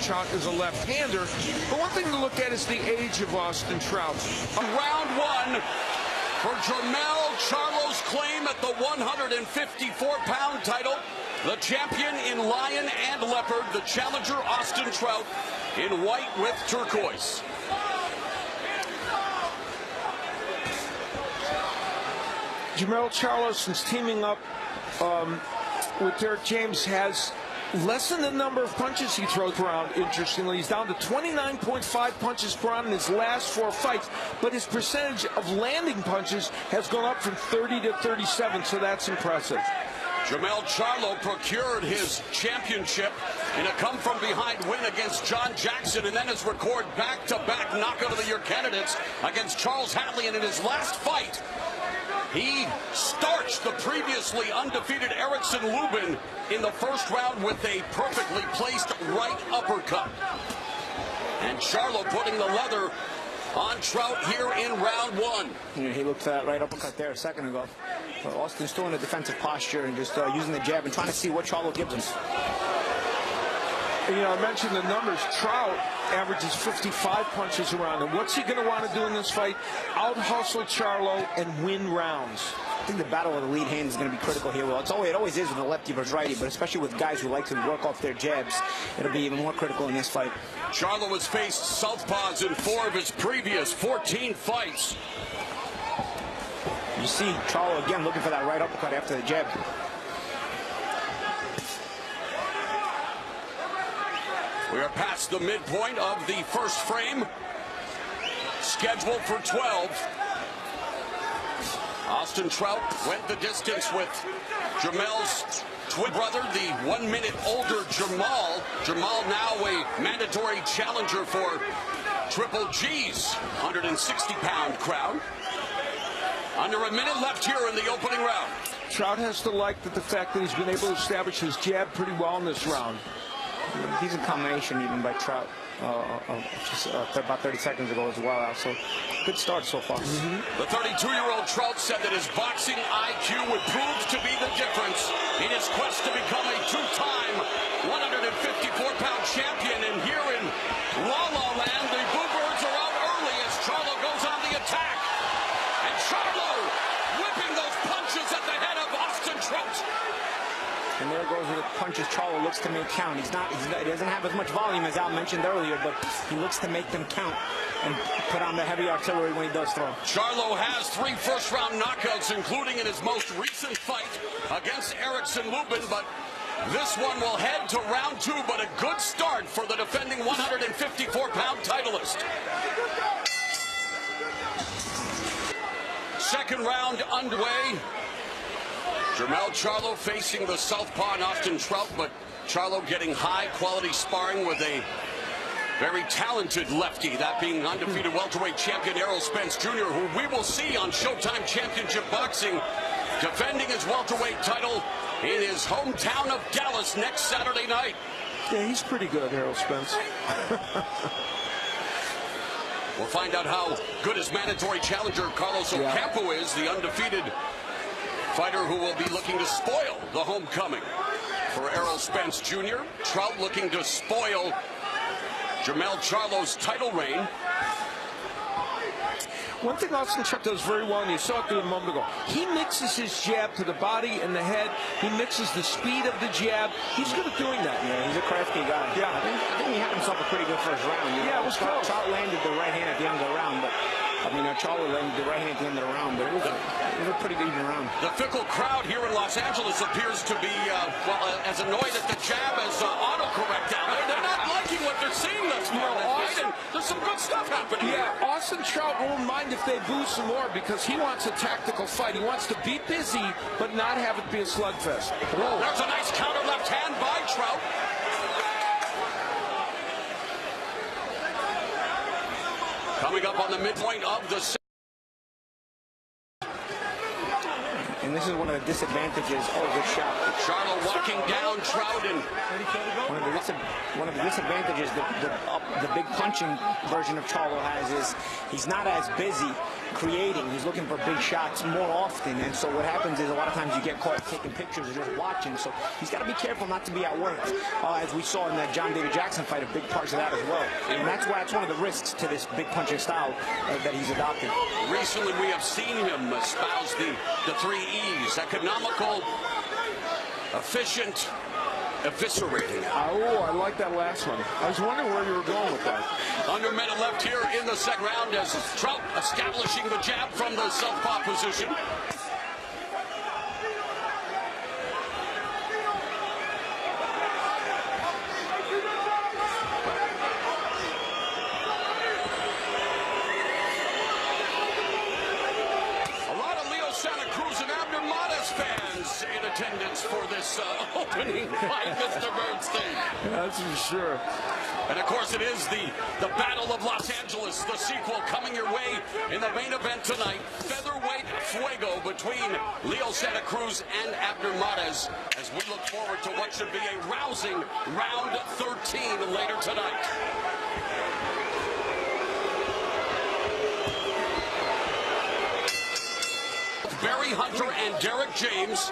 Trout is a left-hander. But one thing to look at is the age of Austin Trout. Round one for Jermell Charlo's claim at the 154-pound title. The champion in lion and leopard, the challenger Austin Trout in white with turquoise. Jermell Charlo, since teaming up with Derek James, has lessened the number of punches he throws per round. Interestingly, he's down to 29.5 punches per round in his last 4 fights, but his percentage of landing punches has gone up from 30 to 37, so that's impressive. Jermell Charlo procured his championship in a come-from-behind win against John Jackson, and then has recorded back-to-back knockout of the year candidates against Charles Hatley, and in his last fight, he starched the previously undefeated Erickson Lubin in the first round with a perfectly placed right uppercut. And Charlo putting the leather on Trout here in round one. Yeah, he looked for that right uppercut there a second ago. But Austin's still in a defensive posture and just using the jab and trying to see what Charlo gives him. You know, I mentioned the numbers. Trout averages 55 punches around. And what's he going to want to do in this fight? Out-hustle Charlo and win rounds. I think the battle of the lead hand is going to be critical here. Well, it always is with a lefty versus righty, but especially with guys who like to work off their jabs, it'll be even more critical in this fight. Charlo has faced southpaws in 4 of his previous 14 fights. You see Charlo again looking for that right uppercut after the jab. We are past the midpoint of the first frame, scheduled for 12. Austin Trout went the distance with Jermell's twin brother, the 1 minute older Jermell. Jermell now a mandatory challenger for Triple G's 160-pound crowd. Under a minute left here in the opening round. Trout has to like the fact that he's been able to establish his jab pretty well in this round. Decent combination even by Trout just about 30 seconds ago as well. So good start so far. The 32-year-old Trout said that his boxing IQ would prove to be the difference in his quest to become a two-time 154-pound champion. And here in La La Land, the Bluebirds are out early as Charlo goes on the attack. And Charlo whipping those punches at the head of Austin Trout. And there goes with the punches Charlo looks to make count. He doesn't have as much volume as Al mentioned earlier, but he looks to make them count and put on the heavy artillery when he does throw. Charlo has 3 first-round knockouts, including in his most recent fight against Erickson Lubin, but this one will head to round 2, but a good start for the defending 154-pound titleist. Second round underway. Jermell Charlo facing the southpaw and Austin Trout, but Charlo getting high-quality sparring with a very talented lefty, that being undefeated welterweight champion Errol Spence Jr., who we will see on Showtime Championship Boxing defending his welterweight title in his hometown of Dallas next Saturday night. Yeah, he's pretty good, Errol Spence. We'll find out how good his mandatory challenger Carlos Ocampo is, the undefeated fighter who will be looking to spoil the homecoming for Errol Spence Jr. Trout looking to spoil Jermell Charlo's title reign. One thing Austin Trout does very well, and you saw it a moment ago, he mixes his jab to the body and the head. He mixes the speed of the jab. He's good at doing that. Yeah, he's a crafty guy. Yeah. I think he had himself a pretty good first round. Yeah, it was close. Trout landed the right hand at the end of the round, but Charlo landed the right hand at the end of the round, but it was a pretty good round. The fickle crowd here in Los Angeles appears to be, as annoyed at the jab as autocorrect down there. They're not liking what they're seeing thus far. And there's some good stuff happening. Yeah, Austin Trout won't mind if they boo some more because he wants a tactical fight. He wants to be busy, but not have it be a slugfest. Whoa. There's a nice counter left hand by Trout. Coming up on the midpoint of the... And this is one of the disadvantages. Oh, good shot. Charlo walking down Trout, and one of the disadvantages the big punching version of Charlo has is he's not as busy creating. He's looking for big shots more often, and so what happens is a lot of times you get caught taking pictures or just watching. So he's got to be careful not to be outworked, as we saw in that John David Jackson fight, a big parts of that as well. And that's one of the risks to this big punching style that he's adopted. Recently, we have seen him espouse the 3 E's: economical, efficient, eviscerating. Oh, I like that last one. I was wondering where you were going with that. Under minute left here in the second round as Trout establishing the jab from the southpaw position. In attendance for this opening fight, Mr. Bernstein. That's for sure. And of course, it is the Battle of Los Angeles, the sequel coming your way in the main event tonight. Featherweight fuego between Leo Santa Cruz and Abner Mares, as we look forward to what should be a rousing round 13 later tonight. Barry Hunter and Derek James.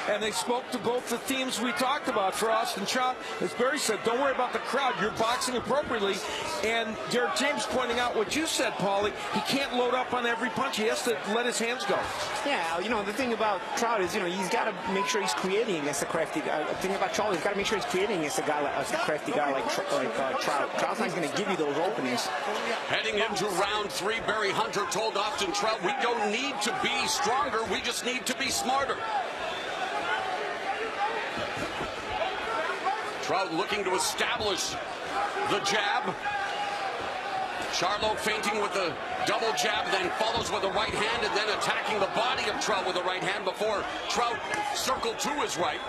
And they spoke to both the themes we talked about for Austin Trout. As Barry said, don't worry about the crowd. You're boxing appropriately. And Derek James pointing out what you said, Paulie. He can't load up on every punch. He has to let his hands go. Yeah, the thing about Trout is, he's got to make sure he's creating against a crafty guy. The thing about Charlo, he's got to make sure he's creating against a crafty guy like Trout. Trout's not going to give you those openings. Heading into round 3, Barry Hunter told Austin Trout, we don't need to be stronger. We just need to be smarter. Trout looking to establish the jab. Charlo feinting with the double jab, then follows with a right hand, and then attacking the body of Trout with a right hand before Trout circled to his right.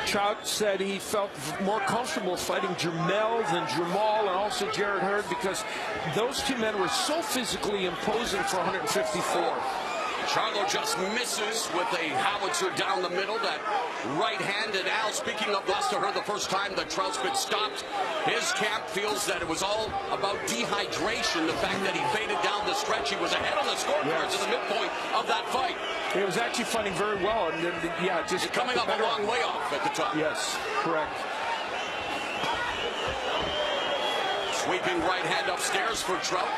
Trout said he felt more comfortable fighting Jermell than Jermall and also Jarrett Hurd because those two men were so physically imposing for 154. Charlo just misses with a howitzer down the middle, that right hand. And Al, speaking of lost to her the first time that Trout's been stopped, his camp feels that it was all about dehydration. The fact that he faded down the stretch, he was ahead on the scorecards at the midpoint of that fight. He was actually fighting very well, and then, just coming up a long way off at the top. Yes, correct. Sweeping right hand upstairs for Trout.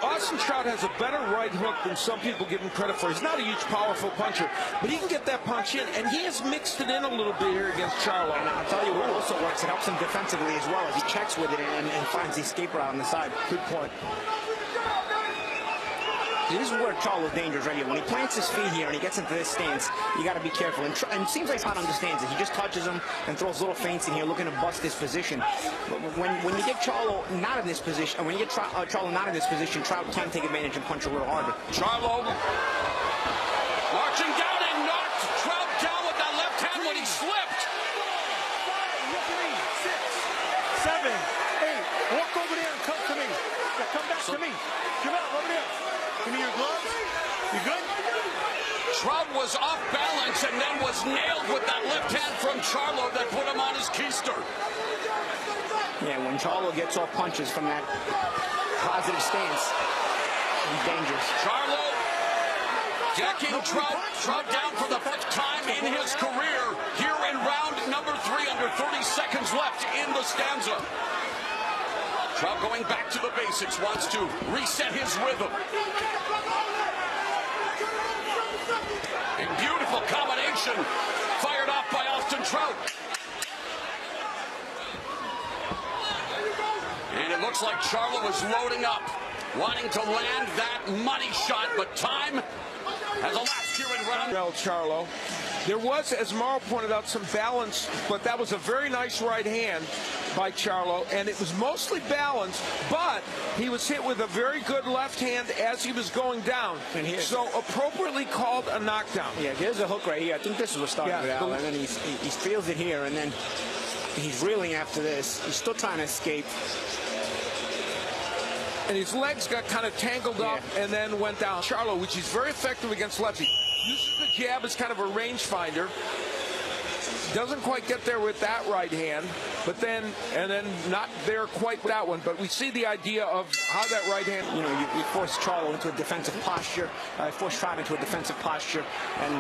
Austin Trout has a better right hook than some people give him credit for. He's not a huge, powerful puncher, but he can get that punch in, and he has mixed it in a little bit here against Charlo. And I'll tell you what also works, it helps him defensively as well as he checks with it and finds the escape route on the side. Good point. This is where Charlo's dangerous right here. When he plants his feet here and he gets into this stance, you got to be careful. And it seems like Trout understands it. He just touches him and throws little feints in here, looking to bust his position. But when you get Charlo not in this position, and when you get Charlo not in this position, Trout can take advantage and punch a little harder. Charlo marching down and knocked Trout down with that left hand when he slipped. 5, 6, 7, 8. Walk over there and come to me. Come back to me. Come out over there. Give me your gloves. You good? Trout was off balance and then was nailed with that left hand from Charlo that put him on his keister. Yeah, when Charlo gets off punches from that positive stance, he's dangerous. Charlo decking Trout down for the first time in his career here in round number 3, under 30 seconds left in the stanza. Trout going back to the basics, wants to reset his rhythm. A beautiful combination fired off by Austin Trout. And it looks like Charlo is loading up, wanting to land that money shot, but time has elapsed here in round. Jermell Charlo. There was, as Mauro pointed out, some balance, but that was a very nice right hand by Charlo, and it was mostly balanced, but he was hit with a very good left hand as he was going down. So appropriately called a knockdown. Yeah, there's a hook right here. I think this is what started it out, and then he feels it here, and then he's reeling after this. He's still trying to escape. and his legs got kind of tangled up and then went down. Charlo, which is very effective against lefty, uses the jab as kind of a rangefinder. Doesn't quite get there with that right hand, but then not there quite with that one. But we see the idea of how that right hand. You know, you force Charlo into a defensive posture. Force Trout into a defensive posture, and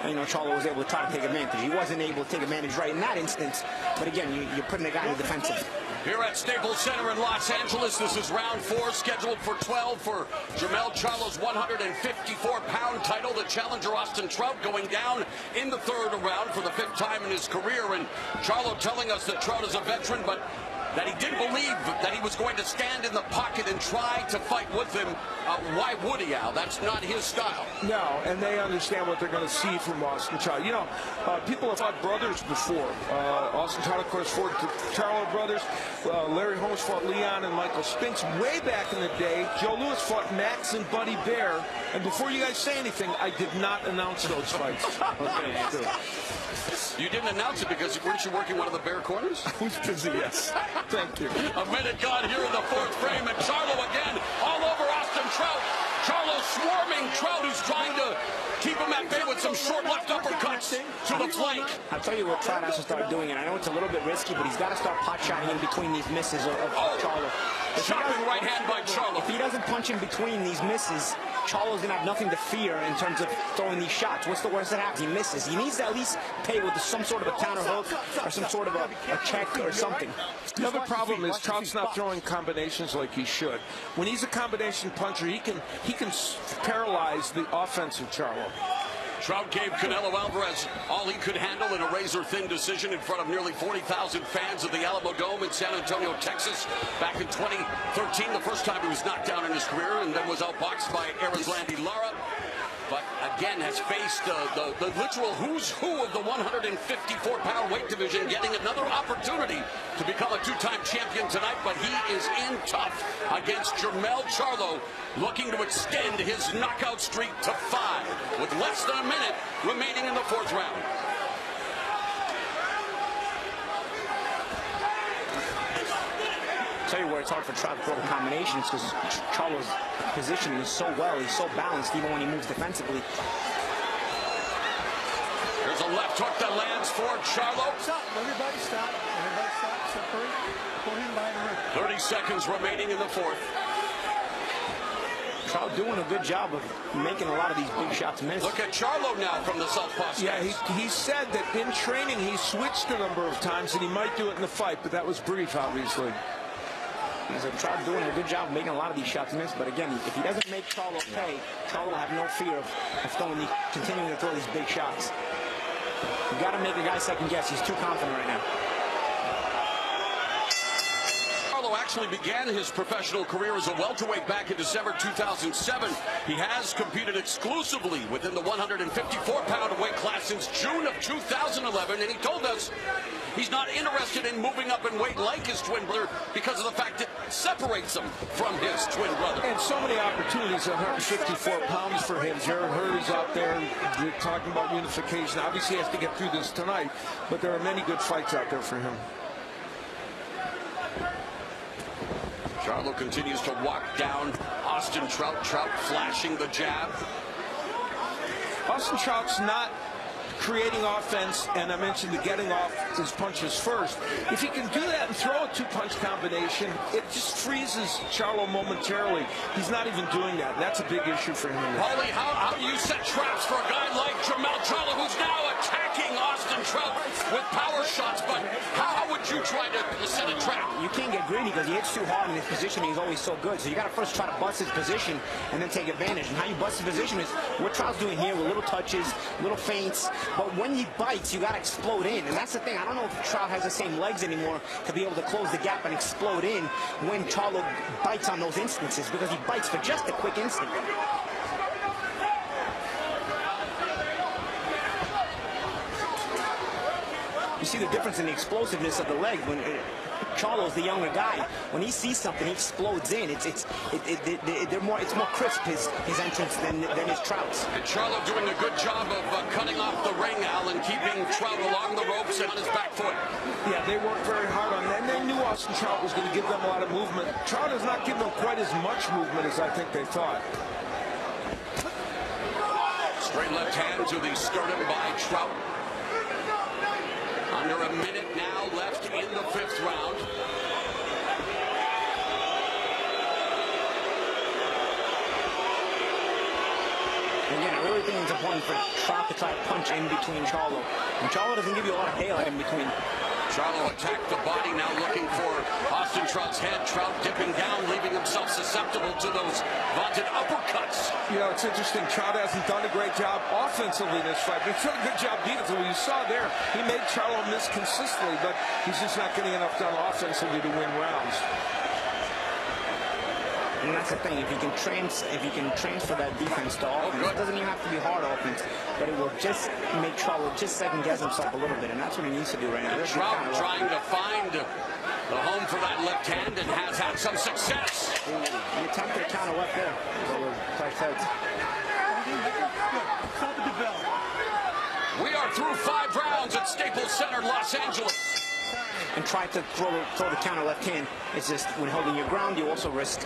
you know, Charlo was able to try to take advantage. He wasn't able to take advantage right in that instance. But again, you're putting the guy in the defensive. Here at Staples Center in Los Angeles, this is round 4, scheduled for 12 for Jermell Charlo's 154-pound title. The challenger, Austin Trout, going down in the 3rd round for the 5th time in his career. And Charlo telling us that Trout is a veteran, but that he did believe that he was going to stand in the pocket and try to fight with him. Why would he, Al? That's not his style. No, and they understand what they're going to see from Austin Charlo. You know, people have fought brothers before. Austin Charlo, of course, fought the Charlo brothers. Larry Holmes fought Leon and Michael Spinks way back in the day. Joe Louis fought Max and Buddy Bear. And before you guys say anything, I did not announce those fights. Okay, you didn't announce it because weren't you working one of the Bear corners? I was busy, yes. Thank you. A minute gone here in the 4th frame, and Charlo again all over Austin Trout. Charlo swarming Trout, who's trying to keep him at bay with some short left uppercuts to the flank. I'll tell you what Trout has to start doing, and I know it's a little bit risky, but he's got to start pot-shotting in between these misses of Charlo. Chopping right hand by Charlo. If he doesn't punch in between these misses, Charlo's going to have nothing to fear in terms of throwing these shots. What's the worst that happens? He misses. He needs to at least pay with some sort of a counter hook or some sort of a check or something. The other problem is Trout's not throwing combinations like he should. When he's a combination puncher, he can paralyze the offense of Charlo. Trout gave Canelo Alvarez all he could handle in a razor-thin decision in front of nearly 40,000 fans at the Alamo Dome in San Antonio, Texas, back in 2013, the first time he was knocked down in his career, and then was outboxed by Erislandy Lara. But again, has faced the literal who's who of the 154-pound weight division, getting another opportunity to become a 2-time champion tonight. But he is in tough against Jermell Charlo, looking to extend his knockout streak to 5 with less than a minute remaining in the 4th round. I'll tell you where it's hard for Trout to throw the combinations, because Charlo's position is so well, he's so balanced even when he moves defensively. There's a left hook that lands for Charlo. Stop, everybody stop. Everybody stop, separate, put him by the ring. 30 seconds remaining in the 4th. Trout doing a good job of making a lot of these big shots miss. Look at Charlo now from the southpaw stance. Yeah, he said that in training he switched a number of times and he might do it in the fight, but that was brief, obviously. So Trout doing a good job of making a lot of these shots miss, but again, if he doesn't make Charlo pay, Charlo will have no fear of continuing to throw these big shots. You got to make the guy second guess. He's too confident right now. Charlo actually began his professional career as a welterweight back in December 2007. He has competed exclusively within the 154-pound weight class since June of 2011, and he told us he's not interested in moving up in weight like his twin brother because of the fact it separates him from his twin brother. And so many opportunities at 154 pounds for him. Jared Hurley's out there talking about unification. Obviously he has to get through this tonight, but there are many good fights out there for him. Charlo continues to walk down Austin Trout. Trout flashing the jab. Austin Trout's not creating offense, and I mentioned the getting off his punches first. If he can do that and throw a 2-punch combination, it just freezes Charlo momentarily. He's not even doing that. That's a big issue for him. Paulie, how do you set traps for a guy like Jermell Charlo, who's now attacking Austin Trout with power shots? But how would you try to set a trap? You can't get greedy because he hits too hard in his position. He's always so good. So you got to first try to bust his position and then take advantage. And how you bust his position is what Trout's doing here with little touches, little feints. But when he bites, you got to explode in. And that's the thing. I don't know if Trout has the same legs anymore to be able to close the gap and explode in when Charlo bites on those instances, because he bites for just a quick instant. You see the difference in the explosiveness of the leg when Charlo's the younger guy. When he sees something, he explodes in. It's more crisp, his entrance than his Trout's. And Charlo doing a good job of cutting off the ring, Al, and keeping Trout along the ropes and on his back foot. Yeah, they worked very hard on that, and they knew Austin Trout was going to give them a lot of movement. Trout has not given them quite as much movement as I think they thought. Straight left hand to the sternum by Trout. Under a minute now left in the 5th round. Again, I really think it's important for Trout to try to punch in between Charlo. And Charlo doesn't give you a lot of daylight in between. Charlo attacked the body, now looking for Austin Trout's head. Trout dipping down, leaving himself susceptible to those vaunted uppercuts. You know, it's interesting. Trout hasn't done a great job offensively in this fight. He's done a good job defensively. You saw there, he made Charlo miss consistently, but he's just not getting enough done offensively to win rounds. And that's the thing. If you can transfer that defense to offense, it doesn't even have to be hard offense, but it will just make Charlo just second guess himself a little bit, and that's what he needs to do right now. Trout trying to find the home for that left hand and has had some success. He attempted a counter left there. We are through 5 rounds at Staples Center, Los Angeles. And try to throw the counter left hand. It's just when holding your ground, you also risk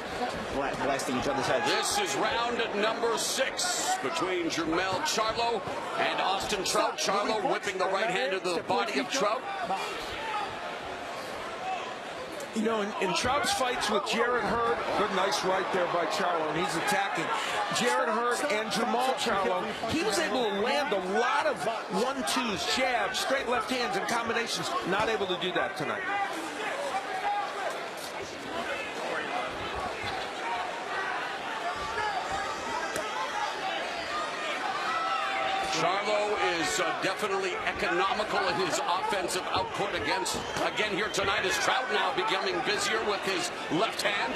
blasting each other's heads. This is round number 6 between Jermell Charlo and Austin Trout. Charlo whipping the right hand to the body of Trout. You know, in Trout's fights with Jarrett Hurd, good nice right there by Charlo, and he's attacking. Jarrett Hurd and Jermell Charlo, he was able to land a lot of 1-2s, jabs, straight left hands, and combinations. Not able to do that tonight. Charlo is definitely economical in his offensive output again here tonight as Trout now becoming busier with his left hand.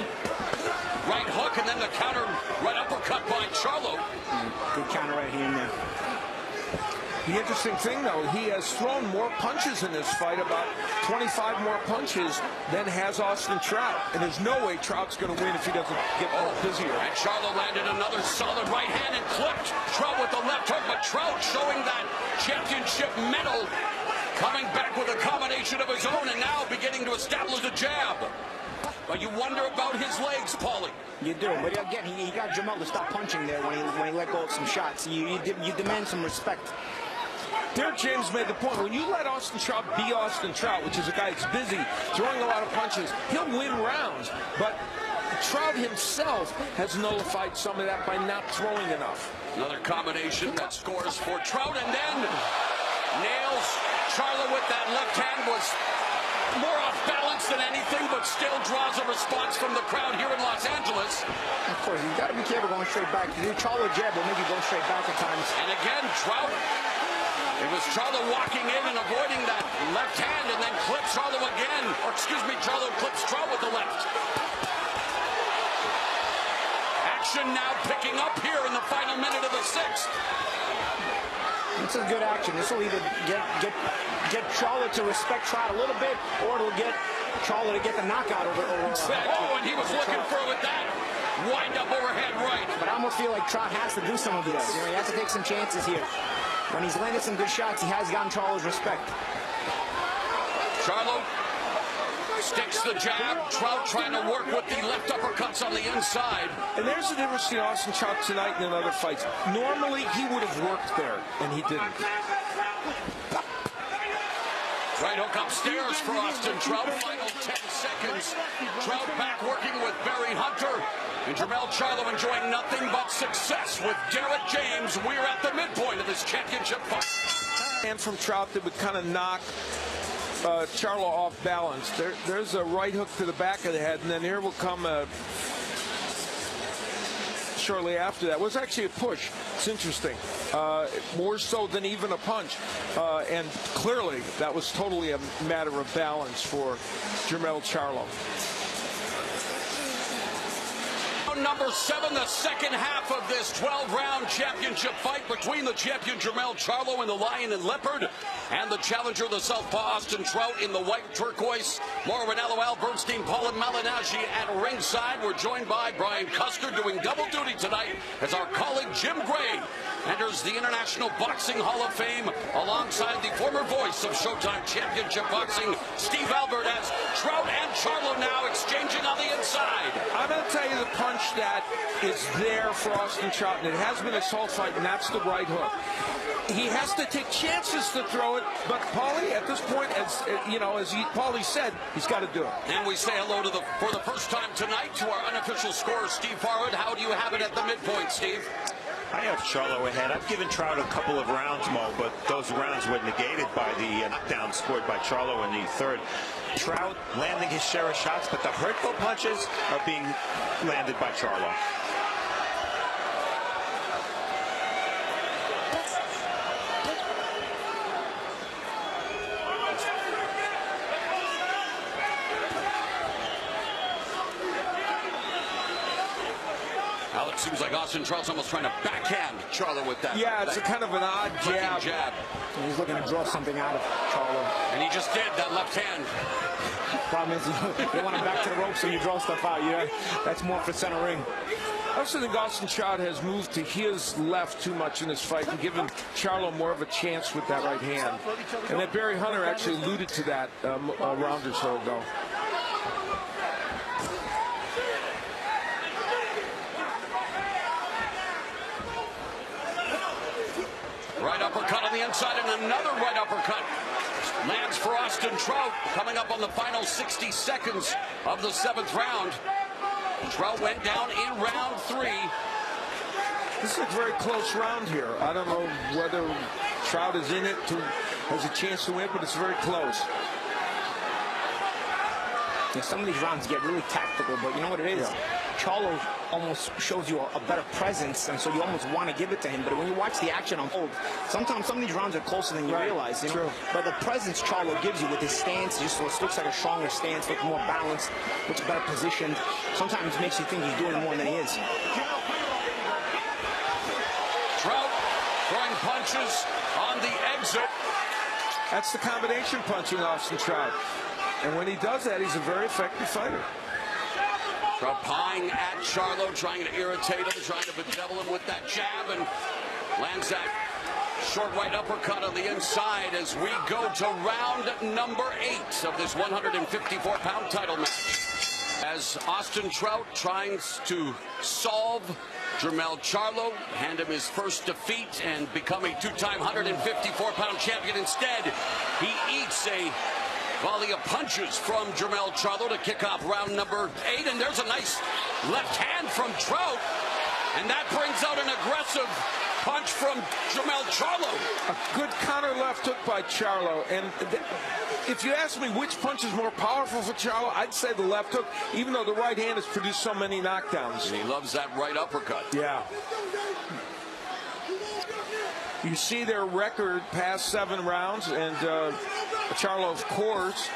Right hook and then the counter right uppercut by Charlo. Good counter right here and there. The interesting thing, though, he has thrown more punches in this fight, about 25 more punches than has Austin Trout. And there's no way Trout's going to win if he doesn't get more busier. And Charlo landed another solid right hand and clipped Trout with the left hook. But Trout showing that championship medal, coming back with a combination of his own and now beginning to establish a jab. But you wonder about his legs, Paulie. You do, but again, he got Jermell to stop punching there when he let go of some shots. You demand some respect. Derek James made the point, when you let Austin Trout be Austin Trout, which is a guy that's busy, throwing a lot of punches, he'll win rounds. But Trout himself has nullified some of that by not throwing enough. Another combination that scores for Trout, and then nails Charlo with that left hand. Was more off balance than anything, but still draws a response from the crowd here in Los Angeles. Of course, you got to be careful going straight back. The Charlo jab will make you go straight back at times. And again, Trout. It was Charlo walking in and avoiding that left hand and then clips Charlo again. Or excuse me, Charlo clips Trout with the left. Action now picking up here in the final minute of the 6th. This is good action. This will either get Charlo to respect Trout a little bit, or it'll get Charlo to get the knockout over. Oh, and he was looking for it with that wind up overhead right. But I almost feel like Trout has to do some of this. You know, he has to take some chances here. When he's landed some good shots, he has gotten Charlo's respect. Charlo sticks the jab. Trout trying to work with the left uppercuts on the inside. And there's the difference between Austin Trout tonight and in other fights. Normally, he would have worked there, and he didn't. Right hook upstairs for Austin Trout. Final 10 seconds. Trout back working with Barry Hunter. And Jermell Charlo enjoying nothing but success with Derek James. We're at the midpoint of this championship fight. And from Trout that would kind of knock Charlo off balance. There's a right hook to the back of the head, and then here will come shortly after that. It was actually a push. It's interesting. More so than even a punch. And clearly, that was totally a matter of balance for Jermell Charlo. round number 7, the second half of this 12-round championship fight between the champion Jermell Charlo in the Lion and Leopard and the challenger, the Southpaw Austin Trout, in the white turquoise. Mauro Ranallo, Al Bernstein, Paul and Malignaggi at ringside. We're joined by Brian Custer, doing double duty tonight as our colleague Jim Gray enters the International Boxing Hall of Fame alongside the former voice of Showtime Championship Boxing, Steve Albert, as Trout and Charlo now exchanging on the inside. I'm going to tell you the punch that is there for Austin Trout, and it has been a soul fight, and that's the right hook. He has to take chances to throw it, but Paulie, at this point, as Paulie said, he's got to do it. And we say hello to for the first time tonight to our unofficial scorer, Steve Farwood. How do you have it at the midpoint, Steve? I have Charlo ahead. I've given Trout a couple of rounds, Mo, but those rounds were negated by the knockdown scored by Charlo in the third. Trout landing his share of shots, but the hurtful punches are being landed by Charlo. It seems like Austin Trout's almost trying to backhand Charlo with that. Yeah, it's a kind of an odd jab. He's looking to draw something out of Charlo. And he just did, that left hand. Problem is, you want him back to the ropes and you draw stuff out. Yeah, that's more for center ring. I also think Austin Trout has moved to his left too much in this fight and given Charlo more of a chance with that right hand. And that Barry Hunter actually alluded to that a round or so ago. Right uppercut on the inside, and another right uppercut lands for Austin Trout, coming up on the final 60 seconds of the 7th round. Trout went down in round 3. This is a very close round here. I don't know whether Trout is in it, has a chance to win, but it's very close. Yeah, some of these rounds get really tactical, but you know what it is? Yeah. Charlo almost shows you a better presence, and so you almost want to give it to him. But when you watch the action unfold, sometimes some of these rounds are closer than you realize. You know? True. But the presence Charlo gives you with his stance, just looks like a stronger stance, looks more balanced, looks better positioned. Sometimes makes you think he's doing more than he is. Trout throwing punches on the exit. That's the combination punching Austin Trout. And when he does that, he's a very effective fighter. Trout pawing at Charlo, trying to irritate him, trying to bedevil him with that jab, and lands that short right uppercut on the inside as we go to round number 8 of this 154-pound title match. As Austin Trout tries to solve Jermell Charlo, hand him his first defeat and become a 2-time 154-pound champion. Instead, he eats a volley of punches from Jermell Charlo to kick off round number 8, and there's a nice left hand from Trout, and that brings out an aggressive punch from Jermell Charlo. A good counter left hook by Charlo, and if you ask me which punch is more powerful for Charlo, I'd say the left hook, even though the right hand has produced so many knockdowns. And he loves that right uppercut. Yeah. You see their record past 7 rounds, and Charlo, of course,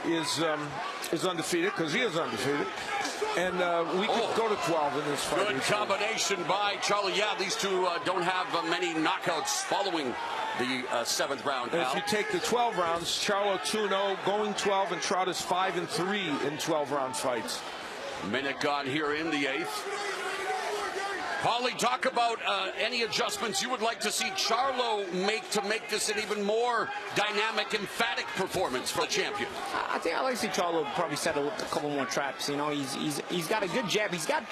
is undefeated, because he is undefeated. And we could go to 12 in this fight. Good combination by Charlo. Yeah, these two don't have many knockouts following the 7th round. And if you take the 12 rounds, Charlo 2-0, going 12, and Trout is 5-3 in 12-round fights. Minute gone here in the 8th. Paulie, talk about any adjustments you would like to see Charlo make to make this an even more dynamic, emphatic performance for the champion. I think I like to see Charlo probably set a couple more traps. You know, he's got a good jab. He's got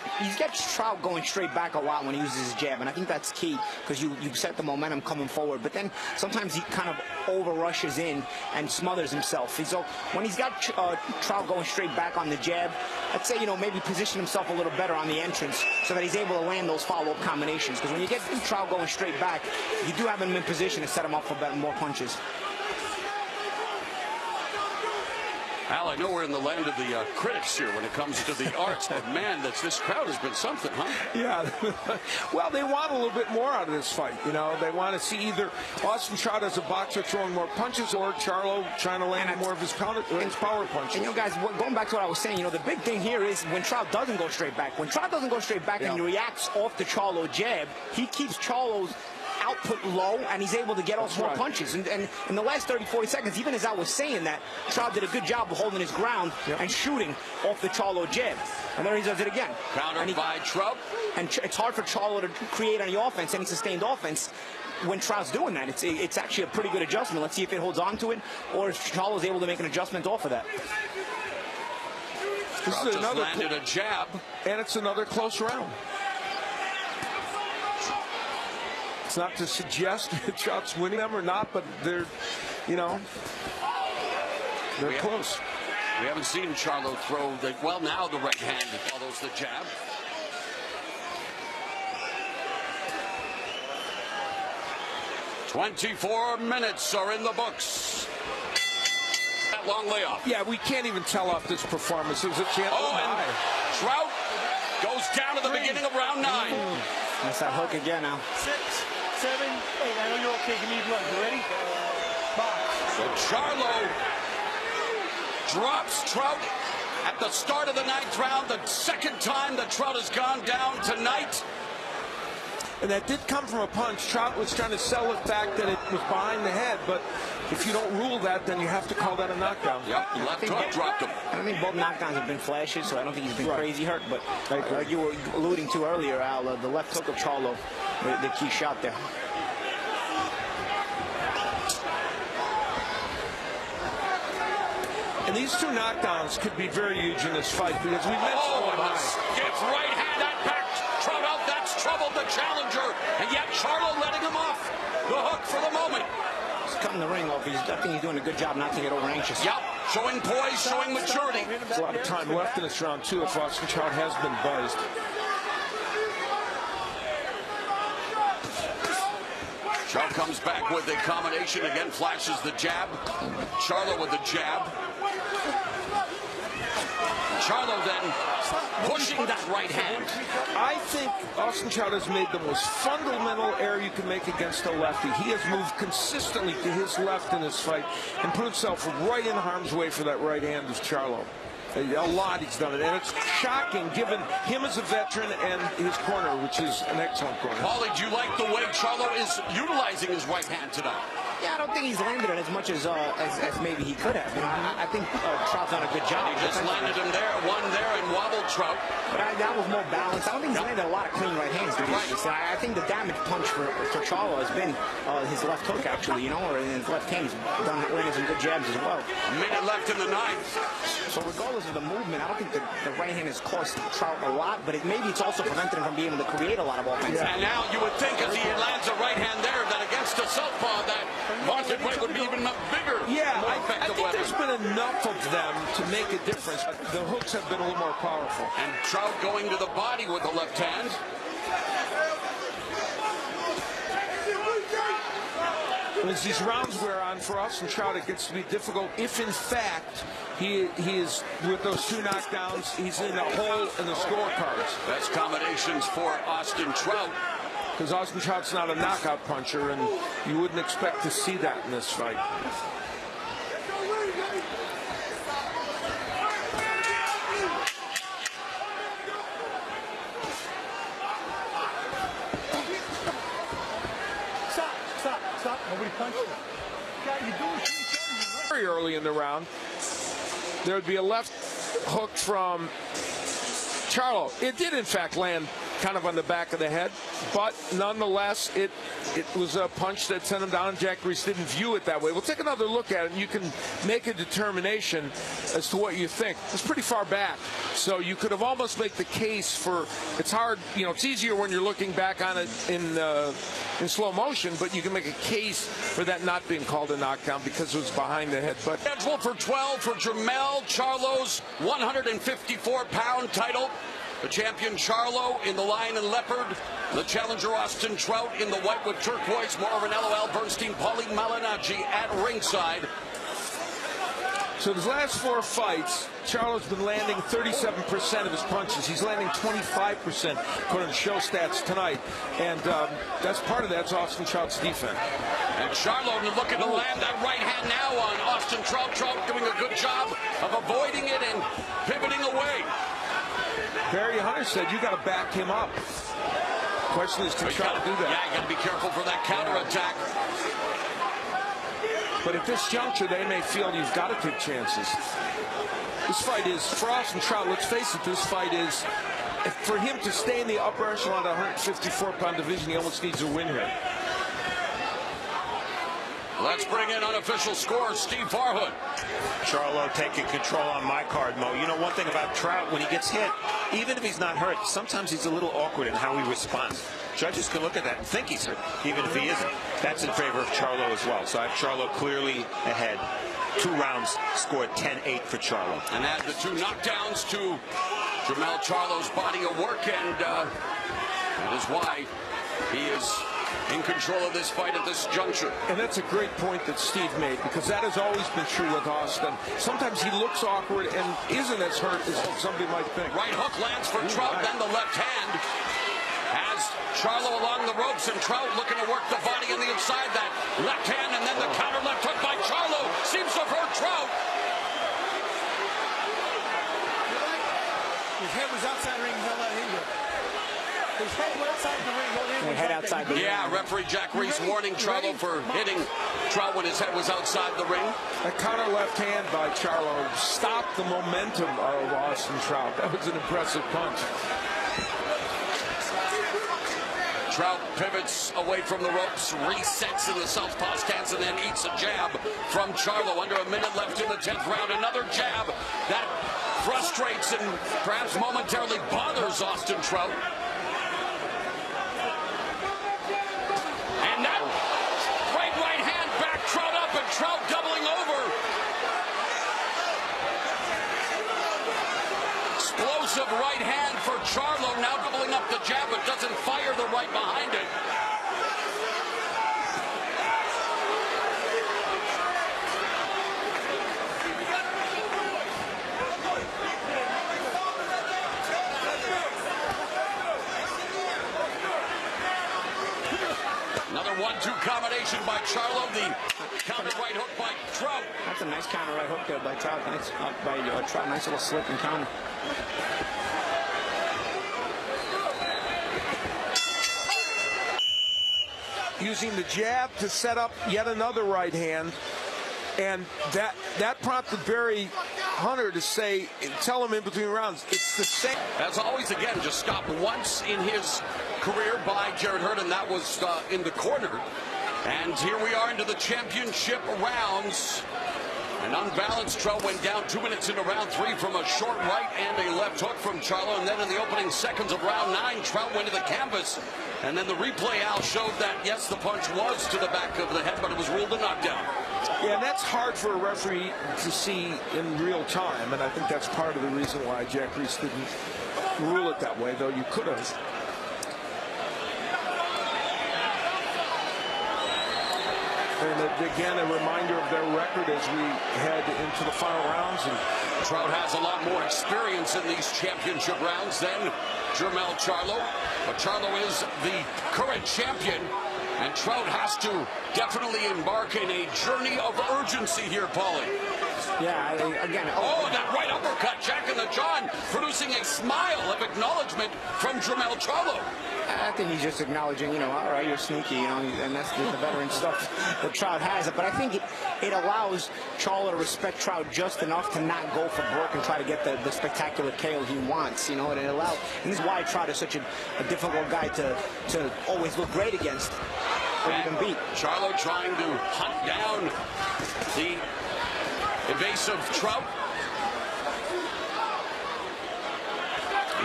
Trout going straight back a lot when he uses his jab, and I think that's key because you set the momentum coming forward. But then sometimes he kind of over rushes in and smothers himself. So when he's got Trout going straight back on the jab, I'd say, you know, maybe position himself a little better on the entrance so that he's able to land those follow-up combinations. Because when you get Trout going straight back, you do have him in position to set him up for more punches. Al, I know we're in the land of the critics here when it comes to the arts, but man, this crowd has been something, huh? Yeah. Well, they want a little bit more out of this fight. You know, they want to see either Austin Trout as a boxer throwing more punches or Charlo trying to land more of his power punches. And, you know, guys, going back to what I was saying, you know, the big thing here is when Trout doesn't go straight back. When Trout doesn't go straight back and he reacts off the Charlo jab, he keeps Charlo's output low, and he's able to get off more punches. And in the last 30, 40 seconds, even as I was saying that, Trout did a good job of holding his ground and shooting off the Charlo jab. And there he does it again. Countered by Trout. And it's hard for Charlo to create any offense, any sustained offense, when Trout's doing that. It's actually a pretty good adjustment. Let's see if it holds on to it, or if Charlo's able to make an adjustment off of that. This Trout is another just landed a jab. And it's another close round. It's not to suggest that Trout's winning them or not, but they're, you know, they're close. We haven't seen Charlo throw the, well, now the right hand follows the jab. "24 minutes are in the books." That long layoff. Yeah, we can't even tell off this performance. It was a chance. And Trout goes down to the beginning of round 9. That's that hook again now. 6, 7, 8. I know you're okay. Give me your blood. You ready? Box. So Charlo drops Trout at the start of the 9th round. The second time that Trout has gone down tonight. And that did come from a punch. Trout was trying to sell it back that it was behind the head, but if you don't rule that, then you have to call that a knockdown. Yep, left hook dropped him. I think both knockdowns have been flashes, so I don't think he's been crazy hurt. But like you were alluding to earlier, Al, the left hook of Charlo, the key shot there. And these two knockdowns could be very huge in this fight because we mentioned and a stiff right hand that backed Trout out. That's troubled the challenger, and yet Charlo letting him off the hook for the moment. He's cutting the ring off. I think he's doing a good job not to get over anxious. Yep, showing poise, showing maturity. There's a lot of time left in this round, too, if Austin Trout has been buzzed. Trout comes back with a combination again, flashes the jab. Charlo with the jab. Charlo then pushing that right hand. I think Austin Trout has made the most fundamental error you can make against a lefty. He has moved consistently to his left in this fight and put himself right in harm's way for that right hand of Charlo. A lot he's done it, and it's shocking given him as a veteran and his corner, which is an excellent corner. Paulie, do you like the way Charlo is utilizing his right hand tonight? Yeah, I don't think he's landed it as much as maybe he could have. You know, I think Trout's done a good job. He just landed him there, one there, and wobbled Trout. But that was more balanced. I don't think he's landed a lot of clean right hands, to be honest. I think the damage punch for Charlo has been his left hook, actually, you know, or in his left hand. He's landed some good jabs as well. A minute left in the 9th. So regardless of the movement, I don't think the right hand has cost Trout a lot, but maybe it's also prevented him from being able to create a lot of offense. Yeah. And now you would think as he lands a right hand there that against a southpaw that Martin Way would be even bigger. Yeah, more I think weapon. there's been enough of them to make a difference. The hooks have been a little more powerful. And Trout going to the body with the left hand. As these rounds wear on for Austin Trout, it gets to be difficult if, in fact, he is, with those two knockdowns, he's in a hole in the scorecards. Best combinations for Austin Trout. Because Austin Trout's not a knockout puncher, and you wouldn't expect to see that in this fight. Stop. Nobody punched him. God, you're doing things Very early in the round, there would be a left hook from Charlo. It did, in fact, land kind of on the back of the head, but nonetheless, it was a punch that sent him down, and Jack Reese didn't view it that way. We'll take another look at it, and you can make a determination as to what you think. It's pretty far back, so you could have almost made the case for, it's hard, you know, it's easier when you're looking back on it in slow motion, but you can make a case for that not being called a knockdown because it was behind the head. But scheduled for 12 for Jermell Charlo's 154-pound title. The champion Charlo in the lion and leopard. The challenger Austin Trout in the white with turquoise. More Ranello, Al Bernstein, Paulie Malignaggi at ringside. So his last 4 fights, Charlo's been landing 37% of his punches. He's landing 25% according to show stats tonight. And that's part of that's Austin Trout's defense. And Charlo looking to land that right hand now on Austin Trout. Trout doing a good job of avoiding it and pivoting away. Barry Hunter said you got to back him up. Question is, can Trout do that? Yeah, you got to be careful for that counterattack. But at this juncture, they may feel you've got to take chances. This fight is, for Austin Trout, let's face it, this fight is, for him to stay in the upper echelon of the 154-pound division, he almost needs a win here. Let's bring in unofficial scorer, Steve Farhood. Charlo taking control on my card, Mo. You know, one thing about Trout, when he gets hit, even if he's not hurt, sometimes he's a little awkward in how he responds. Judges can look at that and think he's hurt, even if he isn't. That's in favor of Charlo as well. So I have Charlo clearly ahead. 2 rounds, scored 10-8 for Charlo. And add the 2 knockdowns to Jermell Charlo's body of work, and that is why he is in control of this fight at this juncture. And that's a great point that Steve made, because that has always been true with Austin. Sometimes he looks awkward and isn't as hurt as somebody might think. Right hook lands for Trout, then the left hand. Has Charlo along the ropes, and Trout looking to work the body on the inside. That left hand, and then the counter left hook by Charlo seems to have hurt Trout. His head was outside the ring. He'll let him go. His head was outside the ring. Head outside the ring. Yeah, referee Jack Reese warning Charlo for hitting Trout when his head was outside the ring. A counter left hand by Charlo stopped the momentum of Austin Trout. That was an impressive punch. Trout pivots away from the ropes, resets in the southpaw stance, and then eats a jab from Charlo. Under a minute left in the 10th round. Another jab that frustrates and perhaps momentarily bothers Austin Trout. And that right hand back Trout up, and Trout doubling over. Explosive right hand for Charlo, now doubling up the jab, but doesn't fire the right behind it. Another 1-2 combination by Charlo, the counter right hook by Trout. That's a nice counter right hook there by Trout. Nice, Trout. Nice little slip and counter. Using the jab to set up yet another right hand, and that prompted Barry Hunter to say, tell him in between rounds, it's the same. As always, again, just stopped once in his career by Jarrett Hurd, and that was in the corner. And here we are into the championship rounds. An unbalanced Trout went down 2 minutes into round 3 from a short right and a left hook from Charlo. And then in the opening seconds of round 9, Trout went to the canvas. And then the replay, Al, showed that, yes, the punch was to the back of the head, but it was ruled a knockdown. Yeah, and that's hard for a referee to see in real time. And I think that's part of the reason why Jack Reese didn't rule it that way, though you could have. And again, a reminder of their record as we head into the final rounds. And Trout has a lot more experience in these championship rounds than Jermell Charlo. But Charlo is the current champion, and Trout has to definitely embark in a journey of urgency here, Paulie. Yeah, again. Oh, that right uppercut, Jack in the John, producing a smile of acknowledgement from Jermell Charlo. I think he's just acknowledging, all right, you're sneaky, and that's the veteran stuff that Trout has. But I think it allows Charlo to respect Trout just enough to not go for broke and try to get the spectacular KO he wants. And it allows, and this is why Trout is such a difficult guy to always look great against or even beat. Charlo trying to hunt down the evasive Trout.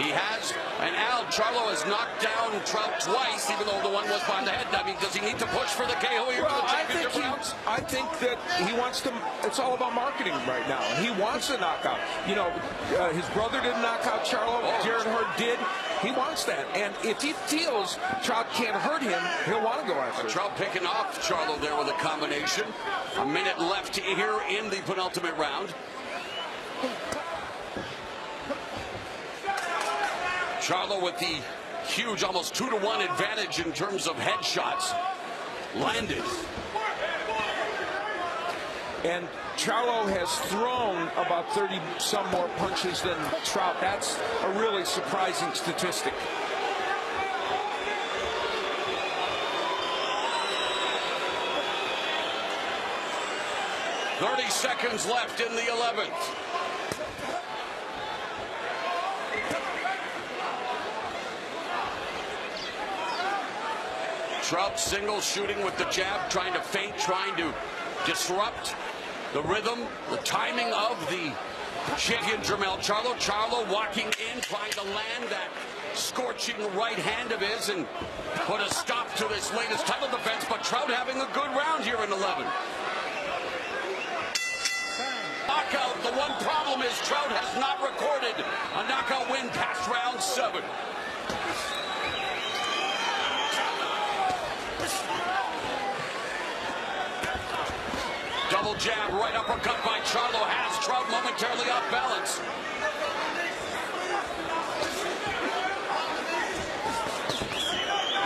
He has And Al, Charlo has knocked down Trout twice, even though the one was behind the head. I mean, does he need to push for the KO here for the championship rounds? I think that he wants to. It's all about marketing right now, and he wants a knockout. You know, his brother didn't knock out Charlo. Jared Hurd did. He wants that, and if he feels Trout can't hurt him, he'll want to go after it. Trout picking off Charlo there with a combination. A minute left here in the penultimate round. Charlo with the huge, almost 2-to-1 advantage in terms of headshots. Landed. And Charlo has thrown about 30-some more punches than Trout. That's a really surprising statistic. .30 seconds left in the 11th. Trout single shooting with the jab, trying to feint, trying to disrupt the rhythm, the timing of the champion Jermell Charlo. Charlo walking in, trying to land that scorching right hand of his and put a stop to this latest title defense. But Trout having a good round here in 11. Knockout. The one problem is Trout has not recorded a knockout win past round 7. Double jab, right uppercut by Charlo has Trout momentarily off balance.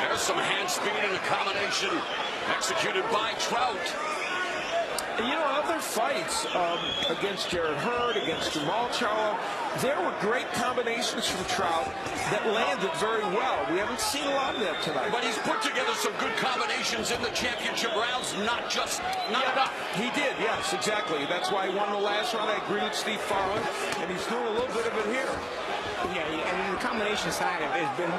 There's some hand speed and a combination executed by Trout. You know, other fights against Jared Hurd, against Jermell Charlo, there were great combinations from Trout that landed very well. We haven't seen a lot of that tonight. But he's put together some good combinations in the championship rounds, not enough. He did, yes, exactly. That's why he won the last round. I agree with Steve Farland, and he's doing a little bit of it here. Yeah, and the combination side of it has been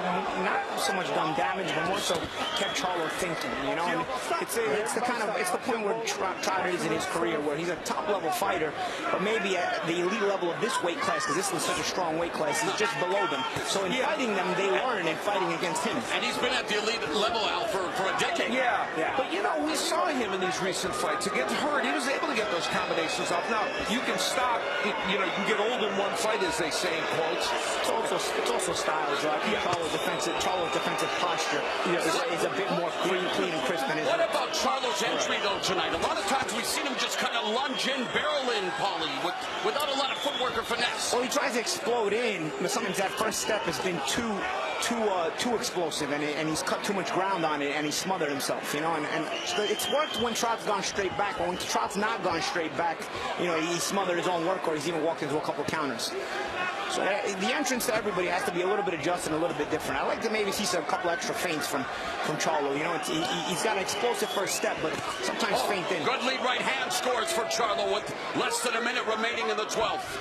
not so much done damage, but more so kept Charlo thinking. You know, and it's the point where Trout is in his career, where he's a top-level fighter, but maybe at the elite level of this weight class, because this is such a strong weight class, he's just below them. So in fighting them, they learn in fighting against him. And he's been at the elite level, Al, for a decade. Yeah. But you know, we saw him in these recent fights against Hurd. He was able to get those combinations off. Now you can stop. You know, you can get old in one fight, as they say in quotes. It's also style, Joe. I think Charlo's defensive posture is a bit more clean and crisp than his. What about Charlo's entry, though, tonight? A lot of times we've seen him just kind of lunge in, barrel in, Paulie, without a lot of footwork or finesse. Well, he tries to explode in, but sometimes that first step has been too explosive, and he's cut too much ground on it, and he smothered himself, you know. And it's worked when Trout's gone straight back, but when Trout's not gone straight back, you know, he smothered his own work, or he's even walked into a couple counters. So the entrance to everybody has to be a little bit adjusted, a little bit different. I like to maybe see a couple extra feints from Charlo. You know, he's got an explosive first step, but sometimes feint in. Good lead right hand scores for Charlo with less than a minute remaining in the 12th.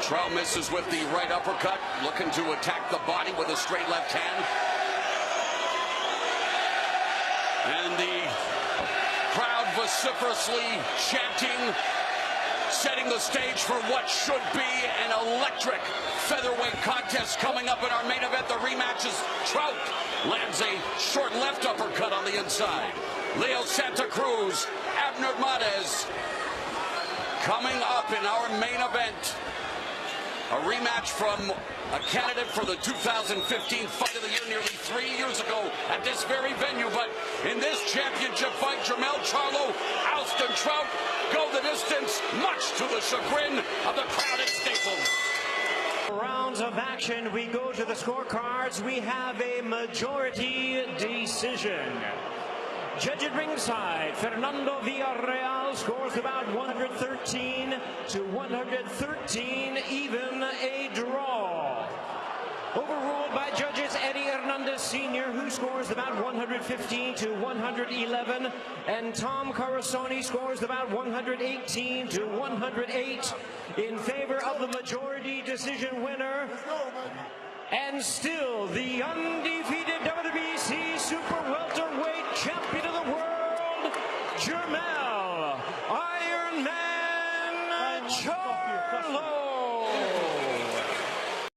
Trout misses with the right uppercut, looking to attack the body with a straight left hand. And the crowd vociferously chanting, setting the stage for what should be an electric featherweight contest coming up in our main event. The rematch is Trout lands a short left uppercut on the inside. Leo Santa Cruz, Abner Mares coming up in our main event. A rematch from a candidate for the 2015 Fight of the Year nearly 3 years ago at this very venue. But in this championship fight, Jermell Charlo, Alston Trout go the distance, much to the chagrin of the crowd at Staples. Rounds of action, we go to the scorecards. We have a majority decision. Judge at ringside, Fernando Villarreal scores about 113 to 113, even a draw. Overruled by judges Eddie Hernandez Sr., who scores about 115 to 111, and Tom Carasoni scores about 118 to 108 in favor of the majority decision winner. And still the